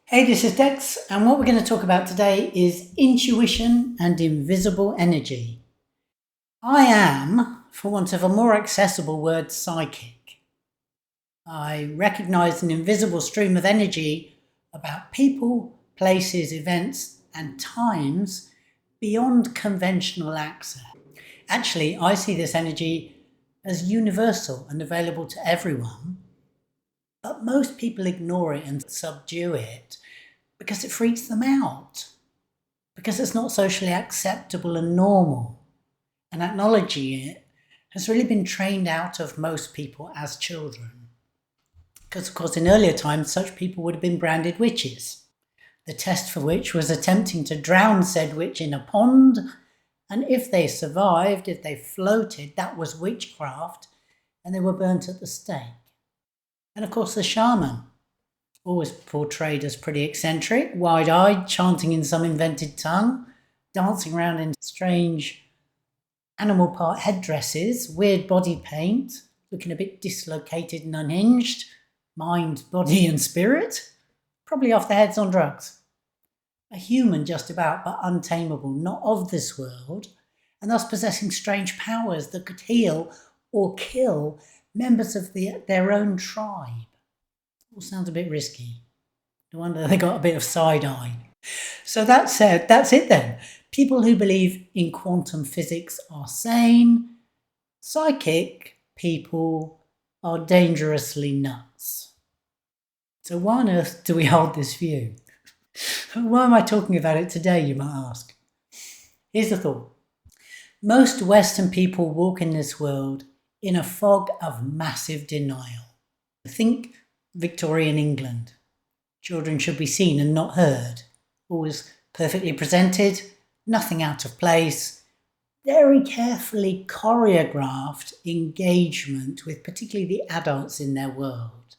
Hey, this is Dex, and what we're going to talk about today is intuition and invisible energy. I am, for want of a more accessible word, psychic. I recognize an invisible stream of energy about people, places, events, and times beyond conventional access. Actually, I see this energy as universal and available to everyone, but most people ignore it and subdue it because it freaks them out. Because it's not socially acceptable and normal. And acknowledging it has really been trained out of most people as children. Because, of course, in earlier times, such people would have been branded witches, the test for which was attempting to drown said witch in a pond, and if they survived, if they floated, that was witchcraft, and they were burnt at the stake. And, of course, the shaman, always portrayed as pretty eccentric, wide-eyed, chanting in some invented tongue, dancing around in strange animal part headdresses, weird body paint, looking a bit dislocated and unhinged, mind, body and spirit, probably off their heads on drugs. A human just about, but untamable, not of this world, and thus possessing strange powers that could heal or kill members of their own tribe. All sounds a bit risky. No wonder they got a bit of side eye. So that said, that's it then. People who believe in quantum physics are sane. Psychic people are dangerously nuts. So why on earth do we hold this view? Why am I talking about it today, you might ask? Here's the thought. Most Western people walk in this world in a fog of massive denial. Think Victorian England. Children should be seen and not heard. Always perfectly presented, nothing out of place. Very carefully choreographed engagement with particularly the adults in their world.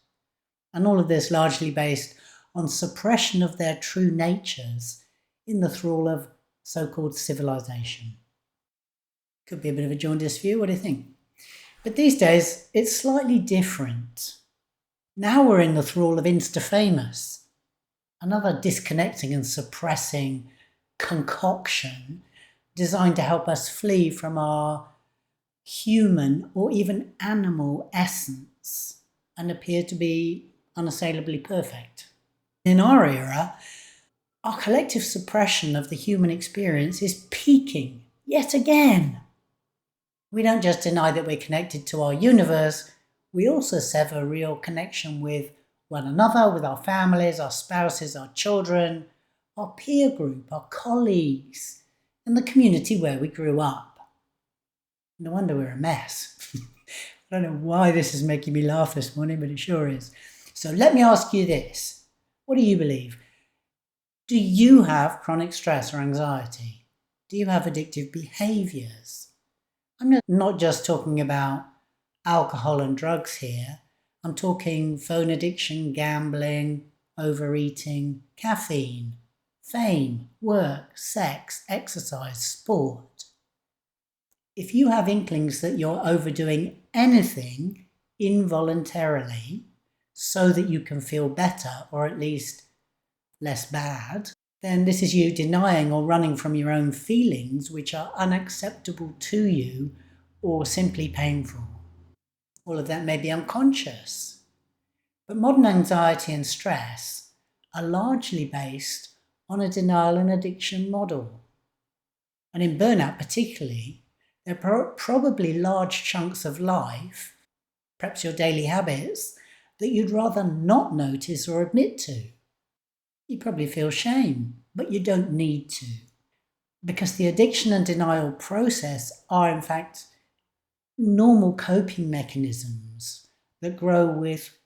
And all of this largely based on suppression of their true natures in the thrall of so-called civilization. Could be a bit of a jaundiced view, what do you think? But these days, it's slightly different. Now we're in the thrall of Insta-famous, another disconnecting and suppressing concoction designed to help us flee from our human or even animal essence and appear to be unassailably perfect. In our era, our collective suppression of the human experience is peaking yet again. We don't just deny that we're connected to our universe, we also sever real connection with one another, with our families, our spouses, our children, our peer group, our colleagues, and the community where we grew up. No wonder we're a mess. I don't know why this is making me laugh this morning, but it sure is. So let me ask you this. What do you believe? Do you have chronic stress or anxiety? Do you have addictive behaviors? I'm not just talking about alcohol and drugs here. I'm talking phone addiction, gambling, overeating, caffeine, fame, work, sex, exercise, sport. If you have inklings that you're overdoing anything involuntarily so that you can feel better or at least less bad, then this is you denying or running from your own feelings which are unacceptable to you or simply painful. All of that may be unconscious. But modern anxiety and stress are largely based on a denial and addiction model. And in burnout particularly, there are probably large chunks of life, perhaps your daily habits, that you'd rather not notice or admit to. You probably feel shame, but you don't need to. Because the addiction and denial process are in fact normal coping mechanisms that grow with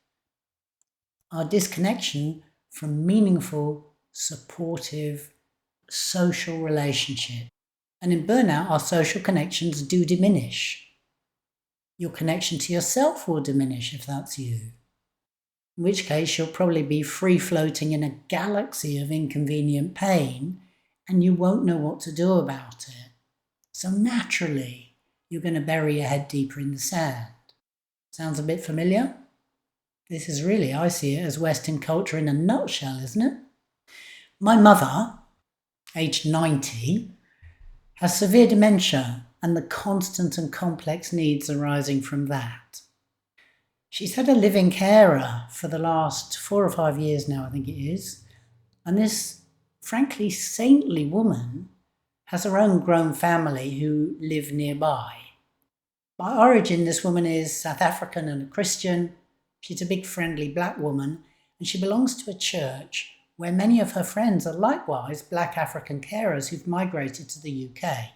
our disconnection from meaningful, supportive, social relationship. And in burnout, our social connections do diminish. Your connection to yourself will diminish if that's you. In which case, you'll probably be free-floating in a galaxy of inconvenient pain, and you won't know what to do about it. So naturally, you're going to bury your head deeper in the sand. Sounds a bit familiar? This is really, I see it as Western culture in a nutshell, isn't it? My mother, aged 90, has severe dementia and the constant and complex needs arising from that. She's had a living carer for the last 4 or 5 years now, I think it is, and this frankly saintly woman has her own grown family who live nearby. By origin, this woman is South African and a Christian. She's a big friendly black woman, and she belongs to a church where many of her friends are likewise black African carers who've migrated to the UK.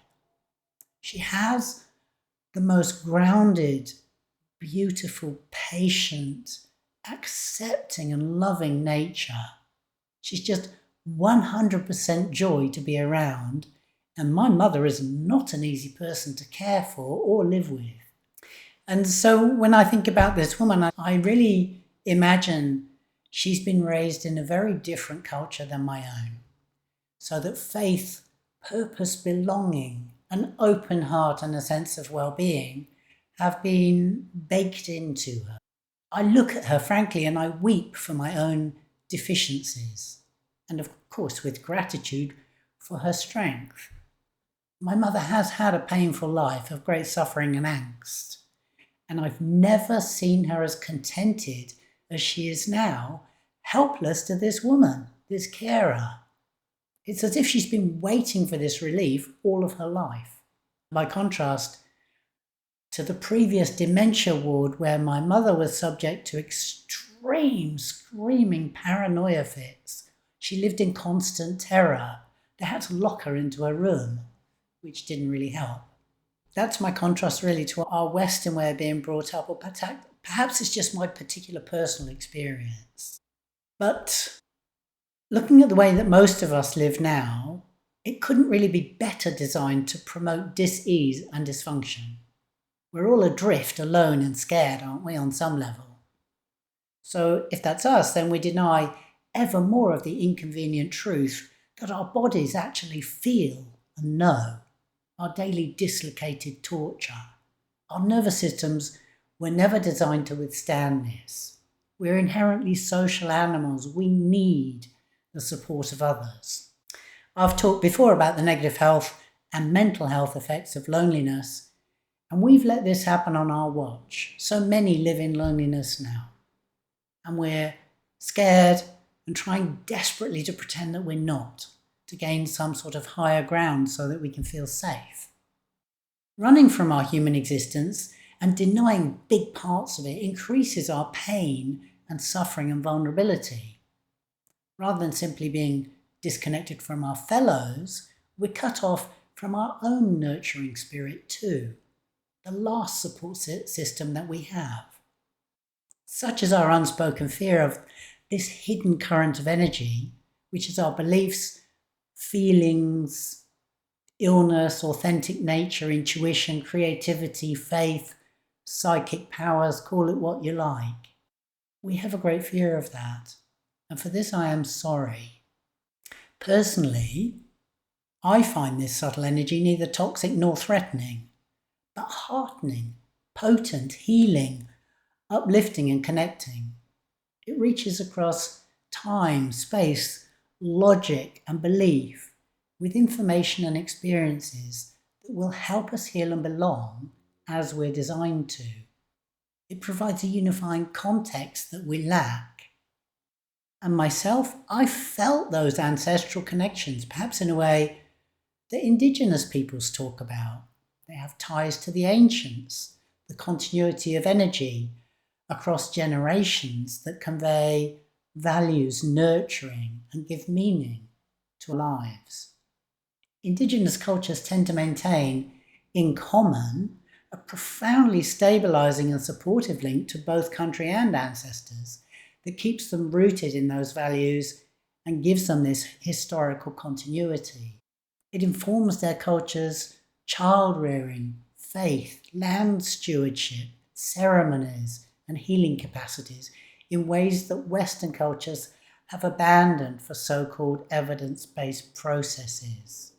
She has the most grounded, beautiful, patient, accepting and loving nature. She's just 100% joy to be around, and my mother is not an easy person to care for or live with. And so when I think about this woman, I really imagine she's been raised in a very different culture than my own, so that faith, purpose, belonging, an open heart and a sense of well-being have been baked into her. I look at her frankly and I weep for my own deficiencies, and of course with gratitude for her strength. My mother has had a painful life of great suffering and angst, and I've never seen her as contented as she is now, helpless to this woman, this carer. It's as if she's been waiting for this relief all of her life. By contrast to the previous dementia ward where my mother was subject to extreme screaming paranoia fits, she lived in constant terror. They had to lock her into a room, which didn't really help. That's my contrast really to our Western way of being brought up, or perhaps it's just my particular personal experience. But looking at the way that most of us live now, it couldn't really be better designed to promote dis-ease and dysfunction. We're all adrift, alone and scared, aren't we, on some level? So if that's us, then we deny ever more of the inconvenient truth that our bodies actually feel and know, our daily dislocated torture. Our nervous systems were never designed to withstand this. We're inherently social animals. We need the support of others. I've talked before about the negative health and mental health effects of loneliness, and we've let this happen on our watch. So many live in loneliness now, and we're scared and trying desperately to pretend that we're not, to gain some sort of higher ground so that we can feel safe. Running from our human existence and denying big parts of it increases our pain and suffering and vulnerability. Rather than simply being disconnected from our fellows, we're cut off from our own nurturing spirit too, the last support system that we have. Such is our unspoken fear of this hidden current of energy, which is our beliefs, feelings, illness, authentic nature, intuition, creativity, faith, psychic powers, call it what you like. We have a great fear of that, and for this I am sorry. Personally, I find this subtle energy neither toxic nor threatening, but heartening, potent, healing, uplifting and connecting. It reaches across time, space, logic and belief with information and experiences that will help us heal and belong as we're designed to. It provides a unifying context that we lack. And myself, I felt those ancestral connections, perhaps in a way that Indigenous peoples talk about. They have ties to the ancients, the continuity of energy across generations that convey values, nurturing, and give meaning to our lives. Indigenous cultures tend to maintain, in common, a profoundly stabilising and supportive link to both country and ancestors that keeps them rooted in those values and gives them this historical continuity. It informs their culture's child rearing, faith, land stewardship, ceremonies, and healing capacities in ways that Western cultures have abandoned for so-called evidence-based processes.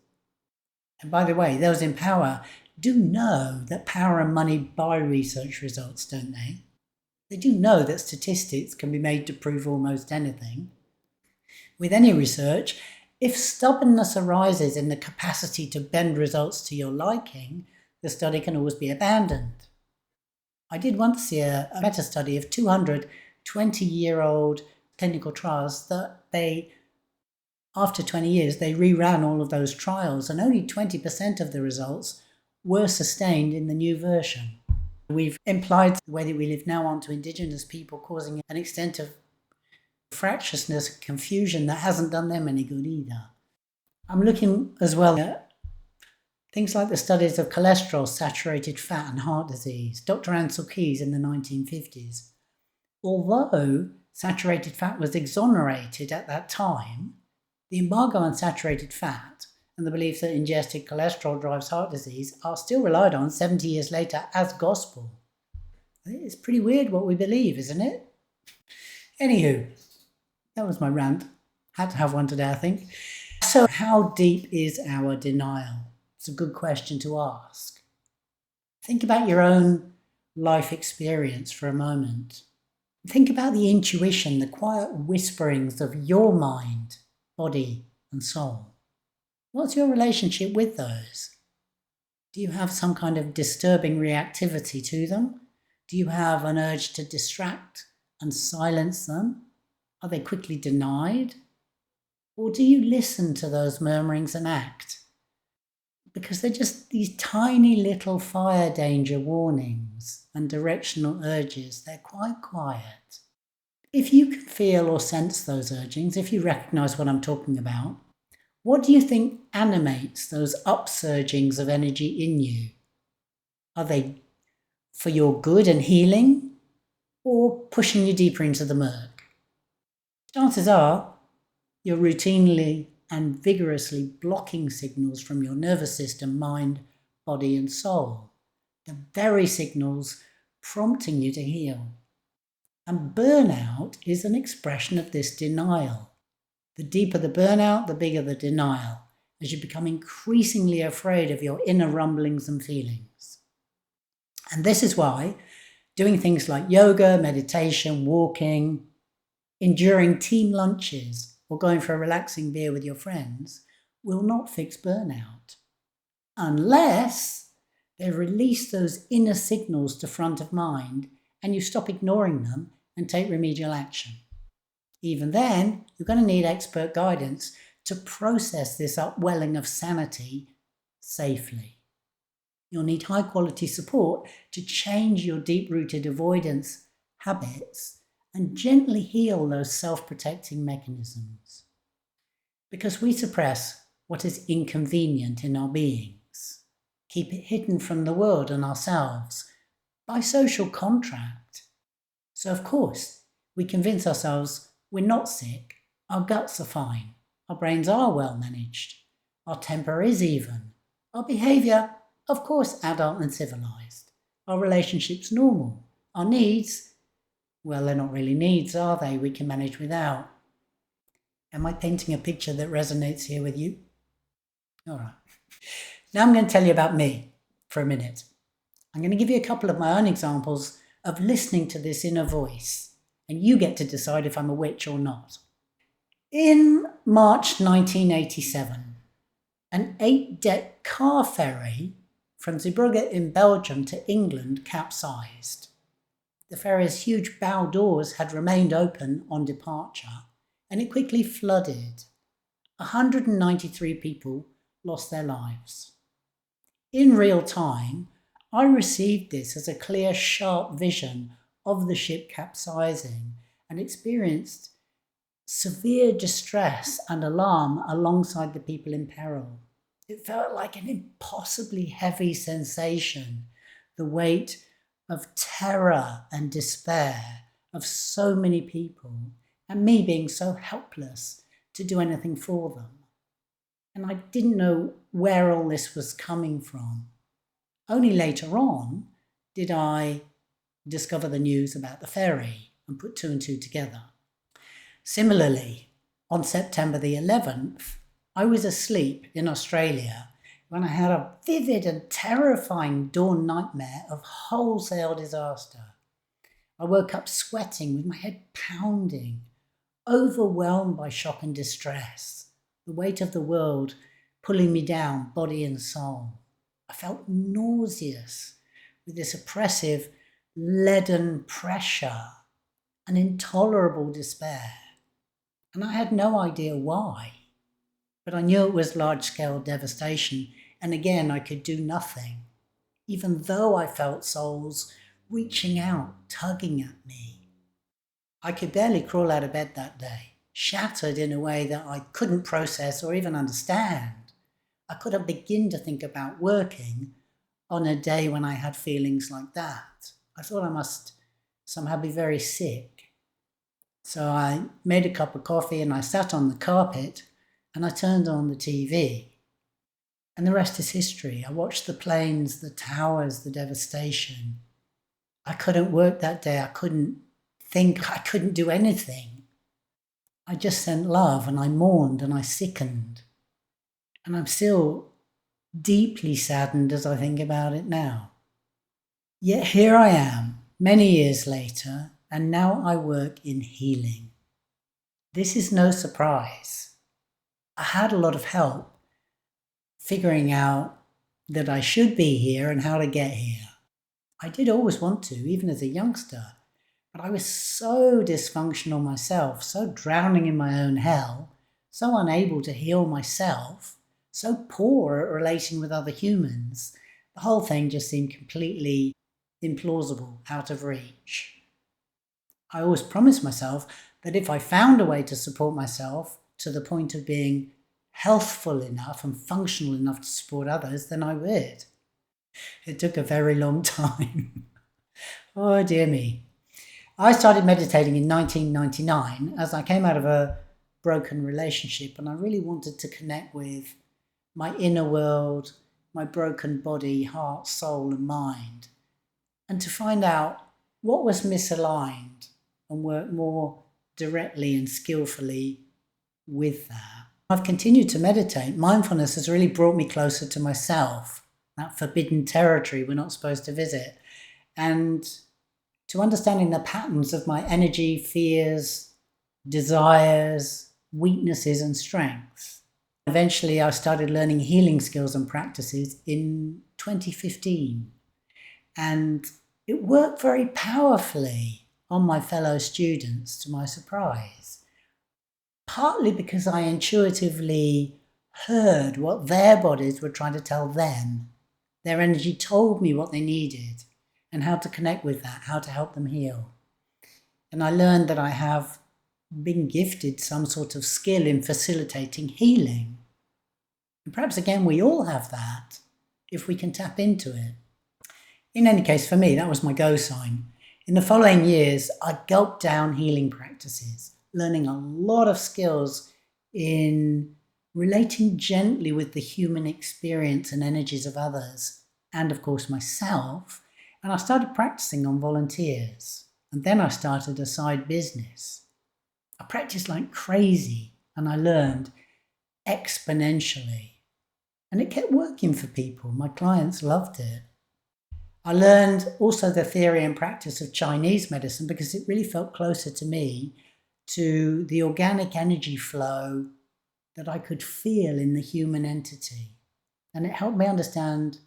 And by the way, those in power do know that power and money buy research results, don't they? They do know that statistics can be made to prove almost anything. With any research, If stubbornness arises in the capacity to bend results to your liking, the study can always be abandoned. I did once see a meta-study of 200 20-year-old clinical trials that after 20 years, they reran all of those trials, and only 20% of the results were sustained in the new version. We've implied the way that we live now onto Indigenous people, causing an extent of fractiousness and confusion that hasn't done them any good either. I'm looking as well at things like the studies of cholesterol, saturated fat, and heart disease. Dr. Ansel Keys in the 1950s. Although saturated fat was exonerated at that time, the embargo on saturated fat and the belief that ingested cholesterol drives heart disease are still relied on 70 years later as gospel. I think it's pretty weird what we believe, isn't it? Anywho, that was my rant. Had to have one today, I think. So how deep is our denial? It's a good question to ask. Think about your own life experience for a moment. Think about the intuition, the quiet whisperings of your mind, body, and soul. What's your relationship with those? Do you have some kind of disturbing reactivity to them? Do you have an urge to distract and silence them? Are they quickly denied? Or do you listen to those murmurings and act? Because they're just these tiny little fire danger warnings and directional urges. They're quite quiet. If you can feel or sense those urgings, if you recognize what I'm talking about, what do you think animates those upsurgings of energy in you? Are they for your good and healing, or pushing you deeper into the murk? Chances are you're routinely and vigorously blocking signals from your nervous system, mind, body, and soul. The very signals prompting you to heal. And burnout is an expression of this denial. The deeper the burnout, the bigger the denial, as you become increasingly afraid of your inner rumblings and feelings. And this is why doing things like yoga, meditation, walking, enduring team lunches, or going for a relaxing beer with your friends will not fix burnout. Unless they release those inner signals to front of mind and you stop ignoring them and take remedial action. Even then, you're going to need expert guidance to process this upwelling of sanity safely. You'll need high quality support to change your deep-rooted avoidance habits and gently heal those self-protecting mechanisms. Because we suppress what is inconvenient in our beings, keep it hidden from the world and ourselves by social contract. So of course, we convince ourselves we're not sick, our guts are fine, our brains are well managed, our temper is even, our behaviour, of course, adult and civilised, our relationships normal, our needs, well, they're not really needs, are they? We can manage without. Am I painting a picture that resonates here with you? All right. Now I'm going to tell you about me for a minute. I'm going to give you a couple of my own examples of listening to this inner voice, and you get to decide if I'm a witch or not. In March 1987, an 8-deck car ferry from Zeebrugge in Belgium to England capsized. The ferry's huge bow doors had remained open on departure, and it quickly flooded. 193 people lost their lives. In real time, I received this as a clear, sharp vision of the ship capsizing and experienced severe distress and alarm alongside the people in peril. It felt like an impossibly heavy sensation, the weight of terror and despair of so many people, and me being so helpless to do anything for them. And I didn't know where all this was coming from. Only later on did I discover the news about the ferry and put two and two together. Similarly, on September the 11th, I was asleep in Australia when I had a vivid and terrifying dawn nightmare of wholesale disaster. I woke up sweating with my head pounding, overwhelmed by shock and distress. the weight of the world pulling me down, body and soul. I felt nauseous with this oppressive, leaden pressure, an intolerable despair. And I had no idea why. But I knew it was large-scale devastation, and again, I could do nothing, even though I felt souls reaching out, tugging at me. I could barely crawl out of bed that day, shattered in a way that I couldn't process or even understand. I couldn't begin to think about working on a day when I had feelings like that. I thought I must somehow be very sick. So I made a cup of coffee and I sat on the carpet and I turned on the TV. And the rest is history. I watched the planes, the towers, the devastation. I couldn't work that day. I couldn't think. I couldn't do anything. I just sent love and I mourned and I sickened. And I'm still deeply saddened as I think about it now. Yet here I am, many years later, and now I work in healing. This is no surprise. I had a lot of help figuring out that I should be here and how to get here. I did always want to, even as a youngster, but I was so dysfunctional myself, so drowning in my own hell, so unable to heal myself, so poor at relating with other humans. The whole thing just seemed completely implausible, out of reach. I always promised myself that if I found a way to support myself to the point of being healthful enough and functional enough to support others, then I would. It took a very long time. Oh dear me. I started meditating in 1999 as I came out of a broken relationship, and I really wanted to connect with my inner world, my broken body, heart, soul and mind, and to find out what was misaligned and work more directly and skillfully with that. I've continued to meditate. Mindfulness has really brought me closer to myself, that forbidden territory we're not supposed to visit, and to understanding the patterns of my energy, fears, desires, weaknesses and strengths. Eventually, I started learning healing skills and practices in 2015, and it worked very powerfully on my fellow students, to my surprise. Partly because I intuitively heard what their bodies were trying to tell them. Their energy told me what they needed and how to connect with that, how to help them heal. And I learned that I have been gifted some sort of skill in facilitating healing. And perhaps again, we all have that if we can tap into it. In any case, for me, that was my go sign. In the following years, I gulped down healing practices, learning a lot of skills in relating gently with the human experience and energies of others, and of course myself, and I started practicing on volunteers. And then I started a side business. I practiced like crazy, and I learned exponentially. And it kept working for people. My clients loved it. I learned also the theory and practice of Chinese medicine because it really felt closer to me, to the organic energy flow that I could feel in the human entity. And it helped me understand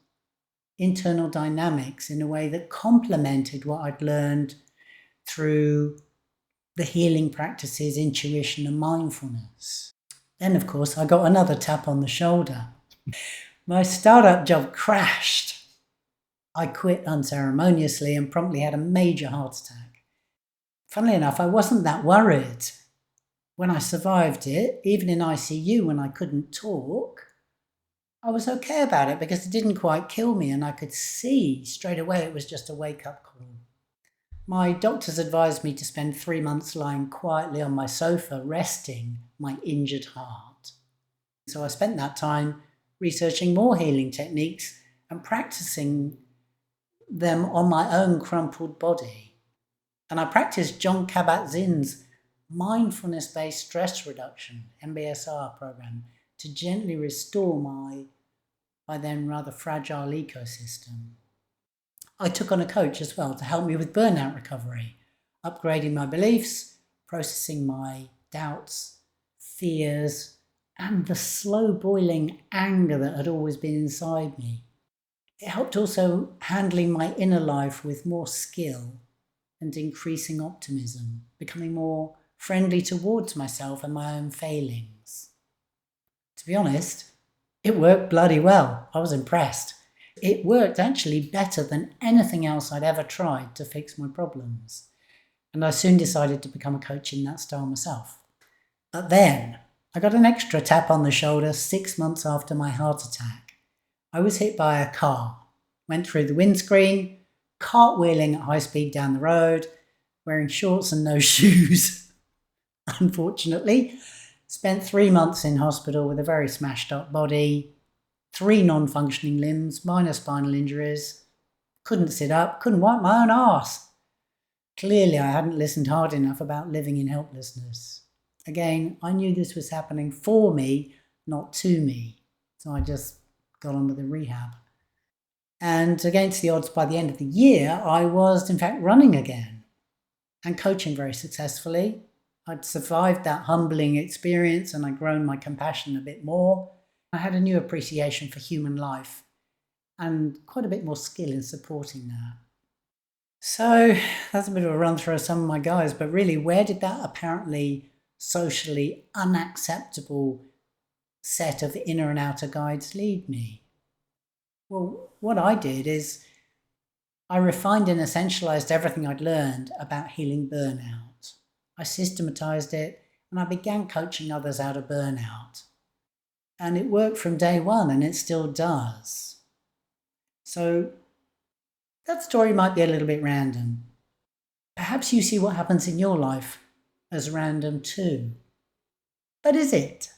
internal dynamics in a way that complemented what I'd learned through the healing practices, intuition and mindfulness. Then, of course, I got another tap on the shoulder. My startup job crashed. I quit unceremoniously and promptly had a major heart attack. Funnily enough, I wasn't that worried. When I survived it, even in ICU when I couldn't talk, I was okay about it because it didn't quite kill me and I could see straight away it was just a wake-up call. My doctors advised me to spend 3 months lying quietly on my sofa resting my injured heart. So I spent that time researching more healing techniques and practicing them on my own crumpled body. And I practiced John Kabat-Zinn's mindfulness-based stress reduction, MBSR program, to gently restore my, by then rather fragile ecosystem. I took on a coach as well to help me with burnout recovery, upgrading my beliefs, processing my doubts, fears, and the slow boiling anger that had always been inside me. It helped also handling my inner life with more skill and increasing optimism, becoming more friendly towards myself and my own failings. To be honest, it worked bloody well. I was impressed. It worked actually better than anything else I'd ever tried to fix my problems. And I soon decided to become a coach in that style myself. But then I got an extra tap on the shoulder 6 months after my heart attack. I was hit by a car, went through the windscreen, cartwheeling at high speed down the road, wearing shorts and no shoes. Unfortunately, spent 3 months in hospital with a very smashed up body, 3 non-functioning limbs, minor spinal injuries, couldn't sit up, couldn't wipe my own arse. Clearly I hadn't listened hard enough about living in helplessness. Again, I knew this was happening for me, not to me. So I just got on with the rehab. And against the odds, by the end of the year, I was in fact running again and coaching very successfully. I'd survived that humbling experience and I'd grown my compassion a bit more. I had a new appreciation for human life and quite a bit more skill in supporting that. So that's a bit of a run through of some of my guys, but really, where did that apparently socially unacceptable set of inner and outer guides lead me? Well, what I did is I refined and essentialized everything I'd learned about healing burnout. I systematized it and I began coaching others out of burnout. And it worked from day one and it still does. So that story might be a little bit random. Perhaps you see what happens in your life as random too. But is it?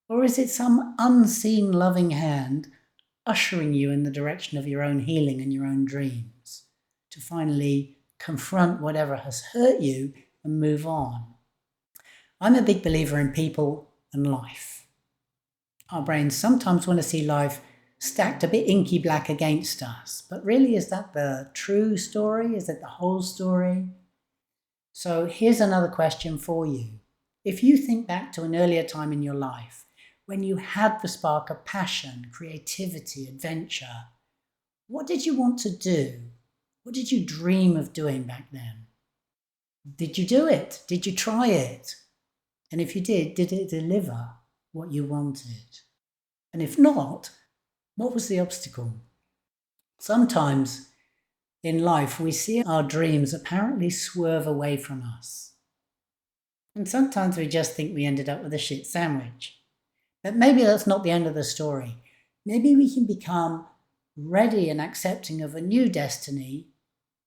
Or is it some unseen loving hand ushering you in the direction of your own healing and your own dreams to finally confront whatever has hurt you and move on? I'm a big believer in people and life. Our brains sometimes want to see life stacked a bit inky black against us, but really, is that the true story? Is it the whole story? So here's another question for you. If you think back to an earlier time in your life when you had the spark of passion, creativity, adventure, what did you want to do? What did you dream of doing back then? Did you do it? Did you try it? And if you did it deliver what you wanted? And if not, what was the obstacle? Sometimes in life we see our dreams apparently swerve away from us. And sometimes we just think we ended up with a shit sandwich. But maybe that's not the end of the story. Maybe we can become ready and accepting of a new destiny,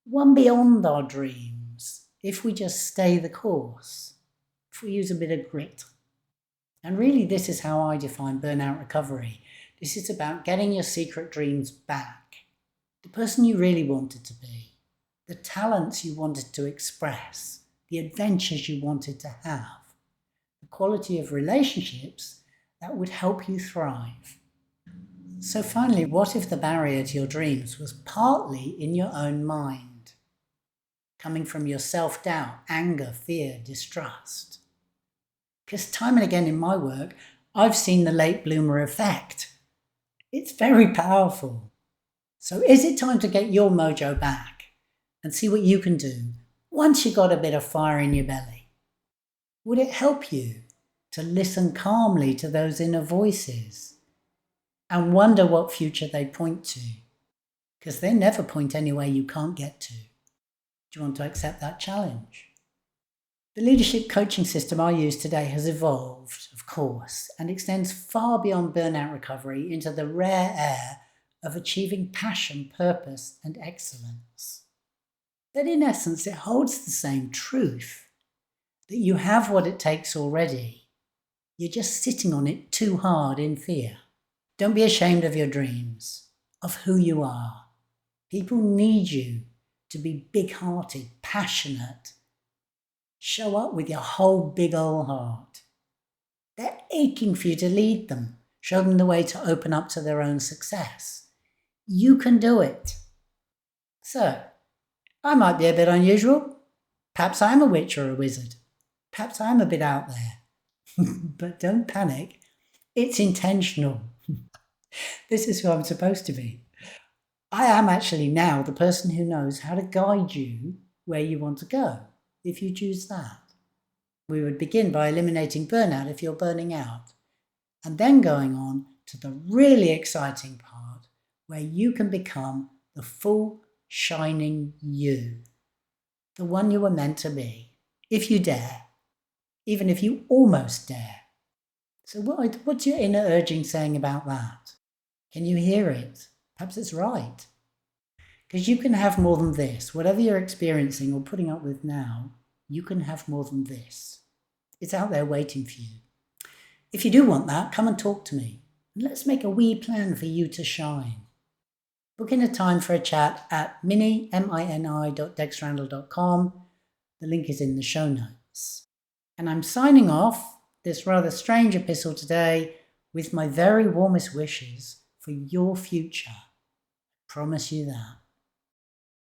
one beyond our dreams, if we just stay the course, if we use a bit of grit. And really, this is how I define burnout recovery. This is about getting your secret dreams back, the person you really wanted to be, the talents you wanted to express, the adventures you wanted to have, the quality of relationships that would help you thrive. So finally, what if the barrier to your dreams was partly in your own mind, coming from your self-doubt, anger, fear, distrust? Because time and again in my work, I've seen the late bloomer effect. It's very powerful. So is it time to get your mojo back and see what you can do once you've got a bit of fire in your belly? Would it help you to listen calmly to those inner voices and wonder what future they point to? Because they never point anywhere you can't get to. Do you want to accept that challenge? The leadership coaching system I use today has evolved, of course, and extends far beyond burnout recovery into the rare air of achieving passion, purpose, and excellence. But in essence, it holds the same truth, that you have what it takes already. You're just sitting on it too hard in fear. Don't be ashamed of your dreams, of who you are. People need you to be big-hearted, passionate. Show up with your whole big old heart. They're aching for you to lead them, show them the way to open up to their own success. You can do it. So, I might be a bit unusual. Perhaps I'm a witch or a wizard. Perhaps I'm a bit out there. But don't panic. It's intentional. This is who I'm supposed to be. I am actually now the person who knows how to guide you where you want to go, if you choose that. We would begin by eliminating burnout if you're burning out, and then going on to the really exciting part where you can become the full, shining you, the one you were meant to be, if you dare, even if you almost dare. So what's your inner urging saying about that? Can you hear it? Perhaps it's right. Because you can have more than this. Whatever you're experiencing or putting up with now, you can have more than this. It's out there waiting for you. If you do want that, come and talk to me. And let's make a wee plan for you to shine. Book in a time for a chat at mini.dexrandall.com. The link is in the show notes. And I'm signing off this rather strange epistle today with my very warmest wishes for your future. I promise you that.